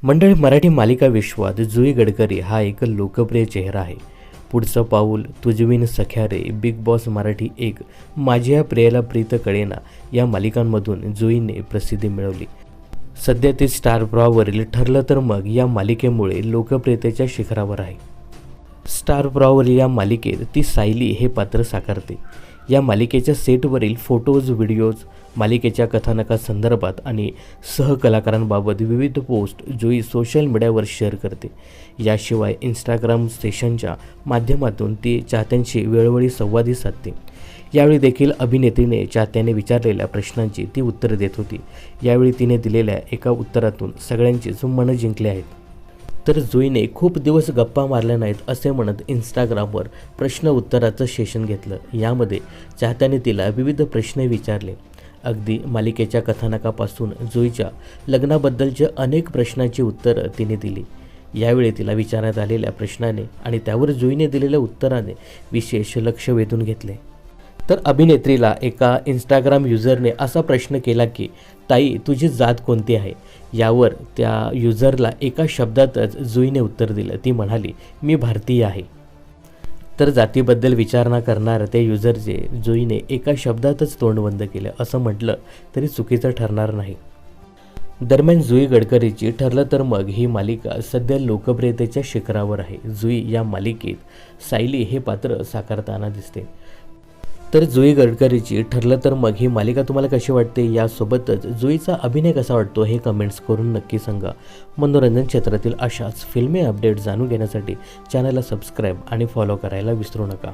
मंडळी, मराठी मालिका विश्वात जुई गडकरी हा एक लोकप्रिय चेहरा आहे. पुढचं पाऊल, तुझविन सख्या रे, बिग बॉस मराठी 1, माझ्या प्रियला प्रीत कळेना या मालिकांमधून जुईने प्रसिद्धी मिळवली. सध्या ती स्टार प्रवाहावरील ठरलं तर मग या मालिकेमुळे लोकप्रियतेच्या शिखरावर आहे. स्टार प्रवाहावरील या मालिकेत ती सायली हे पात्र साकारते. या मालिकेच्या सेटवरील फोटोज, व्हिडिओज, मालिकेच्या कथानकासंदर्भात आणि सहकलाकारांबाबत विविध पोस्ट जुई सोशल मीडियावर शेअर करते. याशिवाय इंस्टाग्राम सेशनच्या माध्यमातून ती चाहत्यांशी वेळोवेळी संवादही साधते. यावेळी देखील अभिनेत्रीने चाहत्याने विचारलेल्या प्रश्नांची ती उत्तरे देत होती. यावेळी तिने दिलेल्या एका उत्तरातून सगळ्यांचीच मनं जिंकली आहेत. तर जुईने खूप दिवस गप्पा मारल्या नाहीत असे म्हणत इंस्टाग्रामवर प्रश्न उत्तराचं सेशन घेतलं. यामध्ये चाहत्याने तिला विविध प्रश्न विचारले. अगदी मालिकेच्या कथानकापासून जुईच्या लग्नाबद्दलच्या अनेक प्रश्नांची उत्तरं तिने दिली. यावेळी तिला विचारण्यात आलेल्या प्रश्नाने आणि त्यावर जुईने दिलेल्या उत्तराने विशेष लक्ष वेधून घेतले. तर अभिनेत्रीला एका इंस्टाग्राम युजरने असा प्रश्न केला की, ताई तुझी जात कोणती आहे? यावर त्या युजरला एका शब्दातच जुईने उत्तर दिलं. ती म्हणाली, मी भारतीय आहे. तर जातीबद्दल विचारणा करणाऱ्या त्या युजरचे जुईने एका शब्दातच तोंड बंद केलं असं म्हटलं तरी चुकीचं ठरणार नाही. दरम्यान जुई गडकरीची ठरलं तर मग ही मालिका सध्या लोकप्रियतेच्या शिखरावर आहे. जुई या मालिकेत सायली हे पात्र साकारताना दिसते. तर जुई गडकरीची ठरलं तर मग ही मालिका तुम्हाला कशी वाटते? यासोबतच जुईचा अभिनय कसा वाटतो हे कमेंट्स करून नक्की सांगा. मनोरंजन क्षेत्रातील अशाच फिल्मी अपडेट जाणून घेण्यासाठी चॅनलला सबस्क्राईब आणि फॉलो करायला विसरू नका.